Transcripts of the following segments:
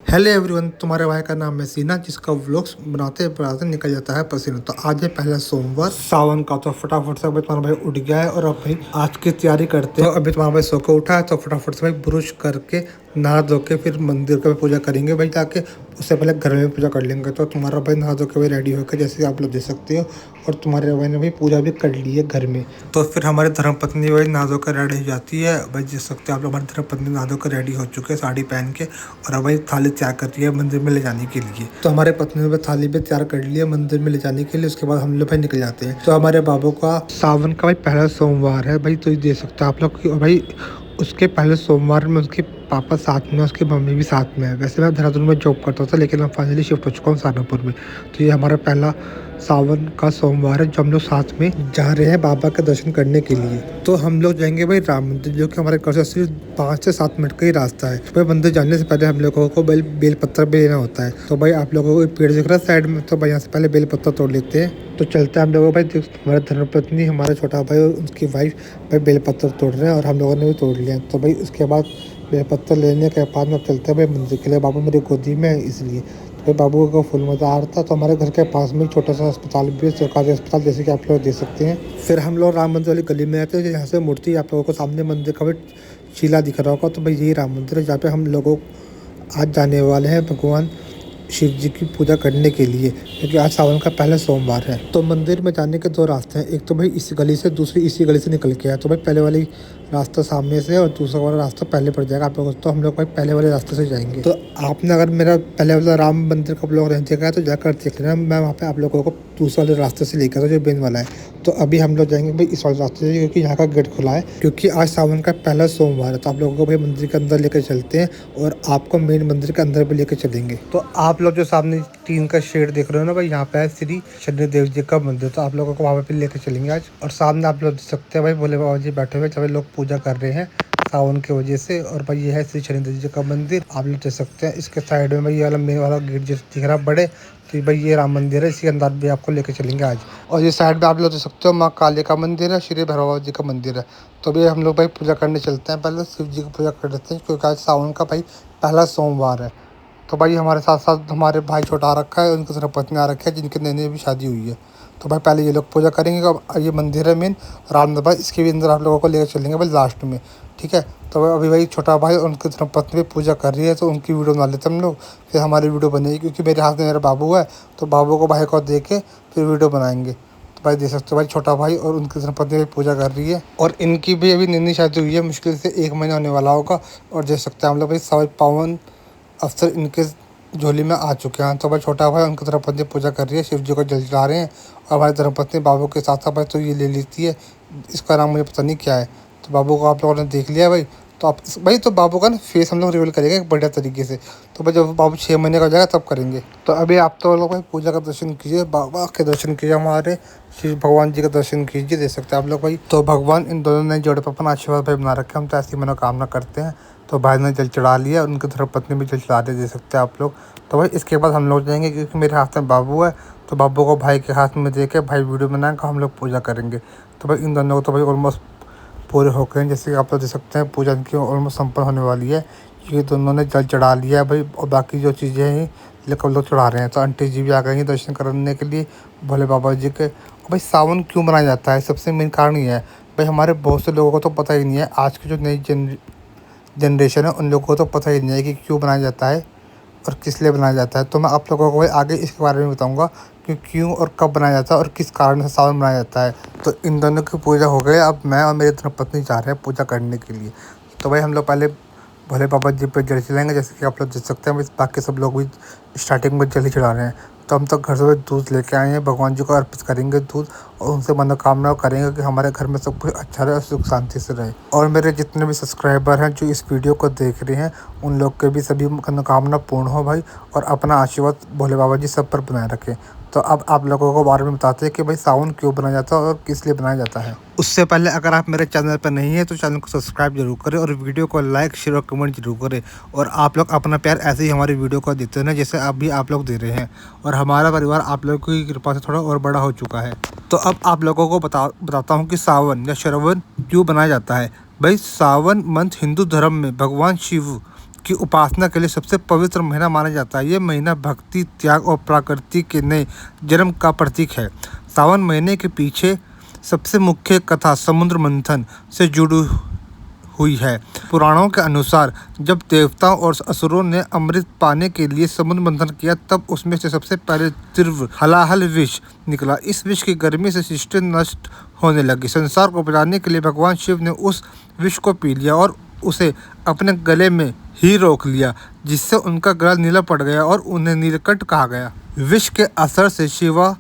Hello everyone, तुम्हारे भाई का नाम है सीना, जिसका व्लॉग्स बनाते बनाते निकल जाता है पसीना। तो आज है पहला सोमवार सावन का, तो फटाफट से अभी तुम्हारा भाई उठ गया है और अब भाई आज की तैयारी करते हैं। तो अभी तुम्हारा भाई सो के उठा है, तो फटाफट से भाई ब्रश करके नहा धो के फिर मंदिर का भी पूजा करेंगे भाई जाके। उससे पहले घर में पूजा कर लेंगे। तो तुम्हारा भाई नहा धो के भाई रेडी होकर, जैसे आप लोग देख सकते हो, और तुम्हारे भाई ने भाई पूजा भी कर ली है घर में। तो फिर हमारी धर्मपत्नी भाई नहा धो कर रेडी हो जाती है भाई। देख सकते हो आप लोग, हमारी धर्मपत्नी नहा धो कर रेडी हो चुके हैं साड़ी पहन के, और अब भाई थाली तैयार कर रही है मंदिर में ले जाने के लिए। तो हमारे पत्नी ने थाली भी तैयार कर ली है मंदिर में ले जाने के लिए। उसके बाद हम लोग भाई निकल जाते हैं। तो हमारे बाबू का सावन का भाई पहला सोमवार है भाई, तो ये देख सकते हो आप लोग भाई। उसके पहले सोमवार में उसके पापा साथ में, उसकी मम्मी भी साथ में है। वैसे मैं देहरादून में जॉब करता था, लेकिन मैं फाइनली शिफ्ट हो चुका हूँ सहारनपुर में। तो ये हमारा पहला सावन का सोमवार है जो हम लोग साथ में जा रहे हैं बाबा के दर्शन करने के लिए। तो हम लोग जाएंगे भाई राम मंदिर, जो कि हमारे घर से सिर्फ 5 से 7 मिनट का ही रास्ता है। भाई मंदिर जाने से पहले हम लोगों को बेल पत्थर भी लेना होता है। तो भाई आप लोगों को पेड़ दिख रहा है साइड में, तो भाई यहाँ से पहले बेल पत्थर तोड़ लेते हैं। तो चलते हैं हम लोगों भाई। हमारे धर्मपत्नी, हमारा छोटा भाई और उसकी वाइफ भाई बेल पत्थर तोड़ रहे हैं, और हम लोगों ने भी तोड़ लिया। तो भाई उसके बाद बेल पत्थर लेने के बाद में चलते हैं भाई मंदिर के लिए। बाबू मेरी गोदी में है इसलिए। तो बाबू को फुल मज़ा आ रहा था। तो हमारे घर के पास में एक छोटा सा अस्पताल भी है, सरकारी अस्पताल, जैसे कि आप लोग देख सकते हैं। फिर हम लोग राम मंदिर वाली गली में आते हैं, जहाँ से मूर्ति आप लोगों को सामने मंदिर का भी शीला दिख रहा होगा। तो भाई यही राम मंदिर है जहाँ पे हम लोगों आज जाने वाले हैं भगवान शिव जी की पूजा करने के लिए, क्योंकि आज सावन का पहला सोमवार है। तो मंदिर में जाने के 2 रास्ते हैं, एक तो भाई इस गली से, दूसरी इसी गली से निकल के है। तो भाई पहले वाली रास्ता सामने से और दूसरा वाला रास्ता पहले पड़ जाएगा आप लोगों को। तो हम लोग भाई पहले वाले रास्ते से जाएंगे। तो आपने अगर मेरा पहले वाला राम मंदिर का ब्लॉग नहीं देखा है तो जाकर देख लेना। मैं वहाँ पे आप लोगों को दूसरे वाले रास्ते से लेकर था जो बेन वाला है। तो अभी हम लोग जाएंगे भाई इस वाले रास्ते से, क्योंकि यहाँ का गेट खुला है, क्योंकि आज सावन का पहला सोमवार है। तो आप लोगों को भाई मंदिर के अंदर लेकर चलते हैं, और आपको मेन मंदिर के अंदर भी लेकर चलेंगे। तो आप लोग जो सामने टीन का शेड देख रहे हो ना भाई, यहाँ पे है श्री शनिदेव जी का मंदिर। तो आप लोगों को वहाँ पे लेकर चलेंगे आज। और सामने आप लोग देख सकते हैं भाई भोले बाबा जी बैठे हुए, सभी लोग पूजा कर रहे हैं सावन की वजह से। और भाई ये है श्री शनिदेव जी का मंदिर, आप लोग देख सकते हैं। इसके साइड में भाई ये वाला मेन वाला गेट जैसे दिख रहा है बड़े, तो भाई ये राम मंदिर है, इसके अंदर भी आपको लेकर चलेंगे आज। और ये साइड में आप लोग देख सकते हो माँ काली का मंदिर है, श्री भैरव बाबा जी का मंदिर है। तो भाई हम लोग भाई पूजा करने चलते हैं, पहले शिव जी की पूजा कर लेते हैं, क्योंकि आज सावन का भाई पहला सोमवार है। तो भाई हमारे साथ साथ हमारे भाई छोटा आ रखा है, उनकी तरफ पत्नी आ रखी है, जिनकी नई नई भी शादी हुई है। तो भाई पहले ये लोग पूजा करेंगे। अब ये मंदिर है मेन राम भाई, इसके भी अंदर आप लोगों को लेकर चलेंगे भाई लास्ट में, ठीक है। तो अभी भाई छोटा भाई और उनकी तरफ पत्नी भी पूजा कर रही है, तो उनकी वीडियो बना लेते हैं हम लोग, फिर हमारी वीडियो बनेगी, क्योंकि मेरे हाथ में मेरा बाबू है। तो बाबू को भाई को दे के फिर वीडियो बनाएंगे। तो भाई देख सकते हो भाई छोटा भाई और उनकी तरफ पत्नी भी पूजा कर रही है, और इनकी भी अभी नई नई शादी हुई है, मुश्किल से 1 महीना होने वाला होगा। और देख सकते हैं हम लोग भाई सभी पावन अवसर इनके झोली में आ चुके हैं। तो भाई छोटा भाई उनकी धर्मपत्नी पूजा कर रही है, शिव जी को जल चढ़ा रहे हैं, और हमारी धर्मपत्नी बाबू के साथ साथ भाई तो ये ले लेती है, इसका नाम मुझे पता नहीं क्या है। तो बाबू को आप लोगों ने देख लिया भाई। तो आप भाई तो बाबू का ना फेस हम लोग रिवील करेंगे एक बढ़िया तरीके से। तो भाई जब बाबू 6 महीने का हो जाएगा तब करेंगे। तो अभी आप तो लोग भाई पूजा का दर्शन कीजिए, बाबा के दर्शन कीजिए, हमारे शिव भगवान जी का दर्शन कीजिए। देख सकते हैं आप लोग भाई। तो भगवान इन दोनों ने जोड़े पर अपना आशीर्वाद भाई बना रखे, हम तो ऐसी मनोकामना करते हैं। तो भाई ने जल चढ़ा लिया, उनकी धर्मपत्नी भी जल चढ़ा दे सकते हैं आप लोग। तो भाई इसके बाद हम लोग जाएंगे, क्योंकि मेरे हाथ में बाबू है, तो बाबू को भाई के हाथ में दे के भाई वीडियो बनाएंगे, हम लोग पूजा करेंगे। तो भाई इन दोनों को तो भाई ऑलमोस्ट पूरे हो गए हैं, जैसे कि आप लोग देख सकते हैं पूजा इनकी ऑलमोस्ट संपन्न होने वाली है। ये दोनों ने जल चढ़ा लिया है भाई, और बाकी जो चीज़ें हैं लेकर लोग चढ़ा रहे हैं। तो आंटी जी भी आ गई हैं दर्शन करने के लिए भोले बाबा जी के। और भाई सावन क्यों मनाया जाता है, सबसे मेन कारण ये है भाई, हमारे बहुत से लोगों को तो पता ही नहीं है, आज की जो नई जनरेशन है उन लोगों को तो पता ही नहीं है कि क्यों बनाया जाता है और किस लिए बनाया जाता है। तो मैं आप लोगों को आगे इसके बारे में बताऊंगा कि क्यों और कब बनाया जाता है और किस कारण से सावन बनाया जाता है। तो इन दोनों की पूजा हो गई, अब मैं और मेरी धर्मपत्नी जा रहे हैं पूजा करने के लिए। तो भाई हम लोग पहले भोले बाबा जी पर जल चढ़ाएंगे, जैसे कि आप लोग देख सकते हैं। बाकी सब लोग भी स्टार्टिंग में जल ही चढ़ा रहे हैं। तो हम तो घर से दूध लेके आए हैं, भगवान जी को अर्पित करेंगे दूध, और उनसे मनोकामना करेंगे कि हमारे घर में सब कुछ अच्छा रहे और सुख शांति से रहे। और मेरे जितने भी सब्सक्राइबर हैं जो इस वीडियो को देख रहे हैं, उन लोग के भी सभी मनोकामना पूर्ण हो भाई, और अपना आशीर्वाद भोले बाबा जी सब पर बनाए रखें। तो अब आप लोगों को बारे में बताते हैं कि भाई सावन क्यों बनाया जाता है और किस लिए बनाया जाता है। उससे पहले अगर आप मेरे चैनल पर नहीं है तो चैनल को सब्सक्राइब जरूर करें, और वीडियो को लाइक शेयर और कमेंट जरूर करें। और आप लोग अपना प्यार ऐसे ही हमारी वीडियो को देते हैं जैसे अभी आप लोग दे रहे हैं, और हमारा परिवार आप लोगों की कृपा से थोड़ा और बड़ा हो चुका है। तो अब आप लोगों को बताता हूँ कि सावन या श्रवण क्यों बनाया जाता है। भाई सावन मंथ हिंदू धर्म में भगवान शिव की उपासना के लिए सबसे पवित्र महीना माना जाता है। ये महीना भक्ति, त्याग और प्रकृति के नए जन्म का प्रतीक है। सावन महीने के पीछे सबसे मुख्य कथा समुद्र मंथन से जुड़ी हुई है। पुराणों के अनुसार जब देवताओं और असुरों ने अमृत पाने के लिए समुद्र मंथन किया, तब उसमें से सबसे पहले तीव्र हलाहल विष निकला। इस विष की गर्मी से सृष्टि नष्ट होने लगी। संसार को बचाने के लिए भगवान शिव ने उस विष को पी लिया और उसे अपने गले में ही रोक लिया, जिससे उनका गला नीला पड़ गया और उन्हें नीलकंठ कहा गया। विष के असर से शिवा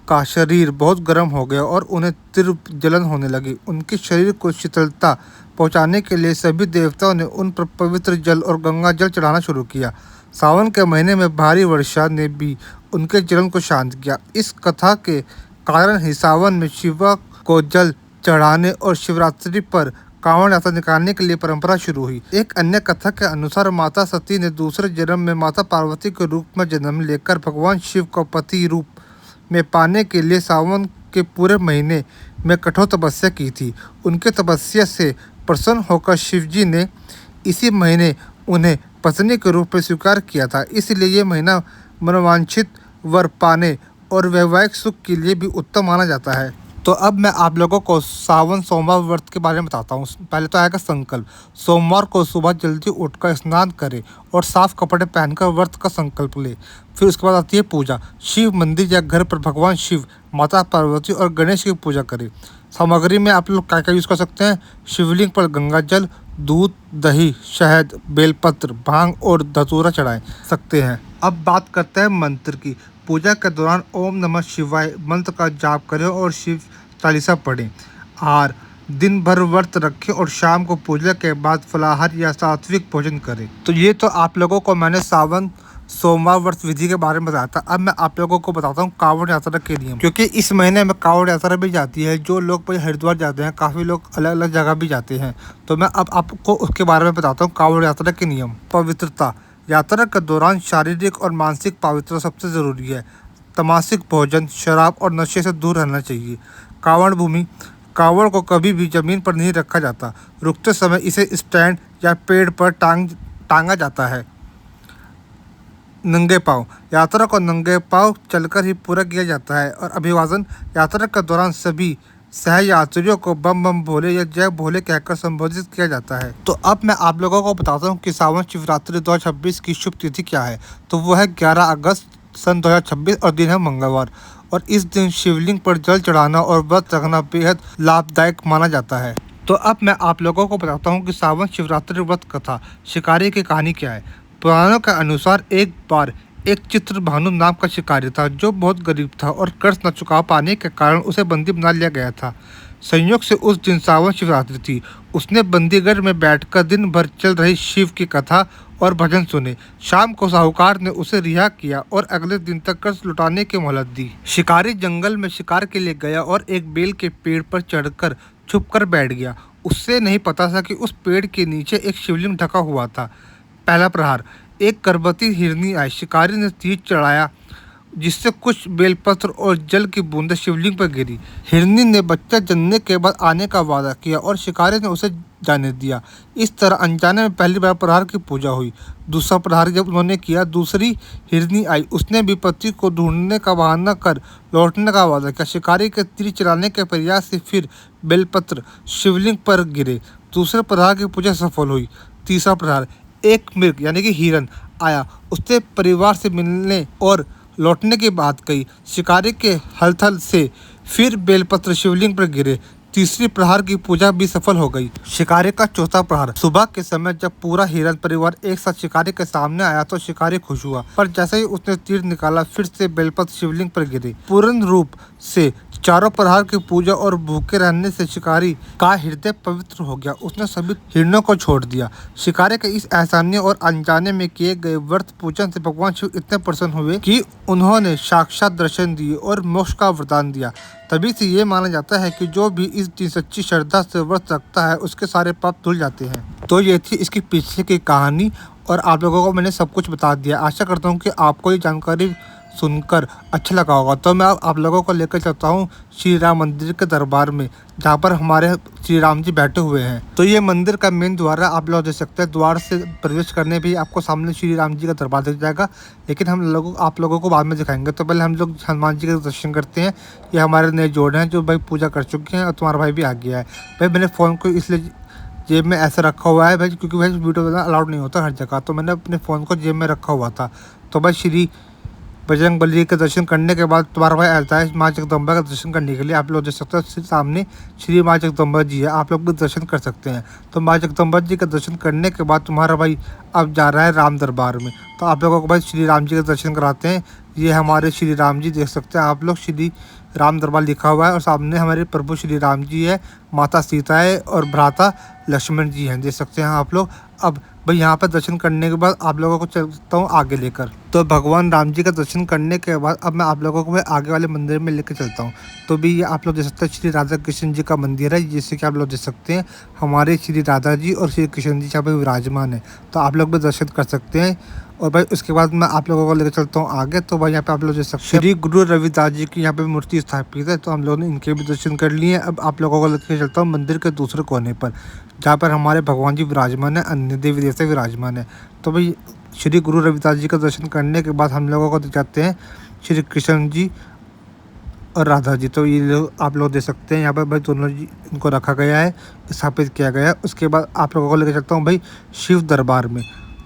का शरीर बहुत गर्म हो गया और उन्हें तीव्र जलन होने लगी। उनके शरीर को शीतलता पहुंचाने के लिए सभी देवताओं ने उन पर पवित्र जल और गंगा जल चढ़ाना शुरू किया। सावन के महीने में भारी वर्षा ने भी उनके जलन को शांत किया। इस कथा के कारण ही सावन में शिवा को जल चढ़ाने और शिवरात्रि पर कांवड़ यात्रा निकालने के लिए परंपरा शुरू हुई। एक अन्य कथा के अनुसार माता सती ने दूसरे जन्म में माता पार्वती के रूप में जन्म लेकर भगवान शिव को पति रूप में पाने के लिए सावन के पूरे महीने में कठोर तपस्या की थी। उनके तपस्या से प्रसन्न होकर शिवजी ने इसी महीने उन्हें पत्नी के रूप में स्वीकार किया था। इसलिए ये महीना मनोवांछित वर पाने और वैवाहिक सुख के लिए भी उत्तम माना जाता है। तो अब मैं आप लोगों को सावन सोमवार व्रत के बारे में बताता हूँ। पहले तो आएगा संकल्प। सोमवार को सुबह जल्दी उठकर स्नान करें और साफ कपड़े पहनकर व्रत का संकल्प ले। फिर उसके बाद आती है पूजा। शिव मंदिर या घर पर भगवान शिव, माता पार्वती और गणेश की पूजा करें। सामग्री में आप लोग क्या क्या यूज़ कर सकते हैं? शिवलिंग पर गंगा जल, दूध, दही, शहद, बेलपत्र, भांग और धतूरा चढ़ाए सकते हैं। अब बात करते हैं मंत्र की। पूजा के दौरान ओम नमः शिवाय मंत्र का जाप करें और शिव चालीसा पढ़ें। और दिन भर व्रत रखें और शाम को पूजा के बाद फलाहार या सात्विक भोजन करें। तो ये तो आप लोगों को मैंने सावन सोमवार व्रत विधि के बारे में बताया था। अब मैं आप लोगों को बताता हूँ कांवड़ यात्रा के नियम, क्योंकि इस महीने में कांवड़ यात्रा भी जाती है। जो लोग हरिद्वार जाते हैं, काफ़ी लोग अलग अलग जगह भी जाते हैं। तो मैं अब आपको उसके बारे में बताता हूँ कांवड़ यात्रा के नियम। पवित्रता। यात्रा के दौरान शारीरिक और मानसिक पवित्रता सबसे ज़रूरी है। तमासिक भोजन, शराब और नशे से दूर रहना चाहिए। कांवड़ भूमि। कांवड़ को कभी भी ज़मीन पर नहीं रखा जाता। रुकते समय इसे स्टैंड या पेड़ पर टांगा जाता है। नंगे पाँव। यात्रा को नंगे पाँव चलकर ही पूरा किया जाता है। और अभिवादन। यात्रा के दौरान सभी सहयात्रियों को बम बम भोले या जय भोले कहकर संबोधित किया जाता है। तो अब मैं आप लोगों को बताता हूँ कि सावन शिवरात्रि 2026 की शुभ तिथि क्या है। तो वो है 11 अगस्त सन 2026 और दिन है मंगलवार। और इस दिन शिवलिंग पर जल चढ़ाना और व्रत रखना बेहद लाभदायक माना जाता है। तो अब मैं आप लोगों को बताता हूँ कि सावन शिवरात्रि व्रत कथा शिकारी की कहानी क्या है। पुराणों के अनुसार एक बार एक चित्रभानु नाम का शिकारी था, जो बहुत गरीब था और कर्ज न चुका पाने के कारण उसे बंदी बना लिया गया था। संयोग से उस दिन सावन शिवरात्रि थी। उसने बंदीगढ़ में बैठकर दिन भर चल रही शिव की कथा और भजन सुने। शाम को साहूकार ने उसे रिहा किया और अगले दिन तक कर्ज लौटाने की मोहलत दी। शिकारी जंगल में शिकार के लिए गया और एक बेल के पेड़ पर चढ़कर छुपकर बैठ गया। उससे नहीं पता था कि उस पेड़ के नीचे एक शिवलिंग ढका हुआ था। पहला प्रहार। एक गर्भवती हिरनी आई। शिकारी ने तीर चढ़ाया, जिससे कुछ बेलपत्र और जल की बूंदें शिवलिंग पर गिरी। हिरनी ने बच्चा जन्मने के बाद आने का वादा किया और शिकारी ने उसे जाने दिया। इस तरह अनजाने में पहली बार प्रहार की पूजा हुई। दूसरा प्रहार जब उन्होंने किया, दूसरी हिरनी आई। उसने भी पति को ढूंढने का बहाना कर लौटने का वादा किया। शिकारी के तीर चलाने के प्रयास से फिर बेलपत्र शिवलिंग पर गिरे। दूसरे प्रहार की पूजा सफल हुई। तीसरा प्रहार। एक मृग यानी कि हिरन आया। उसने परिवार से मिलने और लौटने की बात कही। शिकारी के हलथल से फिर बेलपत्र शिवलिंग पर गिरे। तीसरी प्रहार की पूजा भी सफल हो गई। शिकारी का चौथा प्रहार। सुबह के समय जब पूरा हिरन परिवार एक साथ शिकारी के सामने आया तो शिकारी खुश हुआ, पर जैसे ही उसने तीर निकाला फिर से बेलपत्र शिवलिंग पर गिरे। पूर्ण रूप से चारों प्रहार की पूजा और भूखे रहने से शिकारी का हृदय पवित्र हो गया। उसने सभी हिरणों को छोड़ दिया। शिकारी के इस एहसानी और अनजाने में किए गए व्रत पूजन से भगवान शिव इतने प्रसन्न हुए कि उन्होंने साक्षात दर्शन दिए और मोक्ष का वरदान दिया। तभी से ये माना जाता है कि जो भी इस दिन सच्ची श्रद्धा से व्रत रखता है उसके सारे पाप धुल जाते हैं। तो ये थी इसकी पीछे की कहानी और आप लोगों को मैंने सब कुछ बता दिया। आशा करता हूँ कि आपको ये जानकारी सुनकर अच्छा लगा होगा। तो मैं आप लोगों को लेकर चलता हूँ श्री राम मंदिर के दरबार में, जहाँ पर हमारे श्री राम जी बैठे हुए हैं। तो ये मंदिर का मेन द्वार है, आप लोग देख सकते हैं। द्वार से प्रवेश करने भी आपको सामने श्री राम जी का दरबार दिख जाएगा, लेकिन आप लोगों को बाद में दिखाएंगे। तो पहले हम लोग हनुमान जी के दर्शन करते हैं। ये हमारे नए जोड़ हैं जो भाई पूजा कर चुके हैं, और तुम्हारा भाई भी आ गया है। भाई मैंने फ़ोन को इसलिए जेब में ऐसे रखा हुआ है भाई, क्योंकि भाई वीडियो बनाना अलाउड नहीं होता हर जगह, तो मैंने अपने फ़ोन को जेब में रखा हुआ था। तो भाई श्री बजरंग बली के दर्शन करने के बाद तुम्हारा भाई आता है माँ जगदम्बा का दर्शन करने के लिए। आप लोग देख सकते हो सामने श्री माँ जगदम्बा जी है, आप लोग भी दर्शन कर सकते हैं। तो माँ जगदम्बा जी का दर्शन करने के बाद तुम्हारा भाई अब जा रहा है राम दरबार में। तो आप लोगों को भाई श्री राम जी का दर्शन कराते हैं। ये हमारे श्री राम जी देख सकते हैं आप लोग, श्री राम दरबार लिखा हुआ है, और सामने हमारे प्रभु श्री राम जी है, माता सीता है, और भ्राता लक्ष्मण जी हैं, देख सकते हैं आप लोग। अब भाई यहाँ पर दर्शन करने के बाद आप लोगों को चलता हूँ आगे लेकर। तो भगवान राम जी का दर्शन करने के बाद अब मैं आप लोगों को आगे वाले मंदिर में लेकर चलता हूँ। तो भी ये आप लोग देख सकते हैं श्री राधा कृष्ण जी का मंदिर है, जिससे कि आप लोग देख सकते हैं हमारे श्री राधा जी और श्री कृष्ण जी यहाँ पे विराजमान है। तो आप लोग भी दर्शन कर सकते हैं। और भाई उसके बाद मैं आप लोगों को लेकर चलता हूँ आगे। तो भाई यहाँ पे आप लोग देख सकते हैं श्री गुरु रविदास जी की यहाँ पे मूर्ति स्थापित है, तो हम लोगों ने इनके भी दर्शन कर लिए। अब आप लोगों को लेकर चलता हूँ मंदिर के दूसरे कोने पर, जहाँ पर हमारे भगवान जी विराजमान है, अन्य देवी देवता विराजमान है। तो भाई श्री गुरु रविदास जी का दर्शन करने के बाद हम लोगों को दिखाते हैं श्री कृष्ण जी और राधा जी। तो ये लोग आप लोग देख सकते हैं यहाँ पर भाई दोनों जी इनको रखा गया है, स्थापित किया गया है। उसके बाद आप लोगों को लेकर चलता हूँ भाई शिव दरबार में।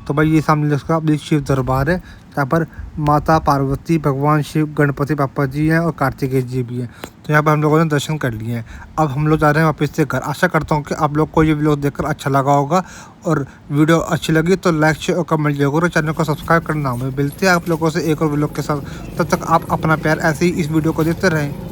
तो भाई ये सामने उसका अपनी शिव दरबार है, जहाँ पर माता पार्वती, भगवान शिव, गणपति बापा जी हैं और कार्तिकेय जी भी हैं। तो यहाँ पर हम लोगों ने दर्शन कर लिए हैं। अब हम लोग जा रहे हैं वापस से घर। आशा करता हूँ कि आप लोग को ये वीडियो देखकर अच्छा लगा होगा, और वीडियो अच्छी लगी तो लाइक शेयर और कमेंट जरूर, और चैनल को सब्सक्राइब करना। हमें मिलते हैं आप लोगों से एक और वीडियो के साथ। तब तक आप अपना प्यार ऐसे ही इस वीडियो को देते रहें।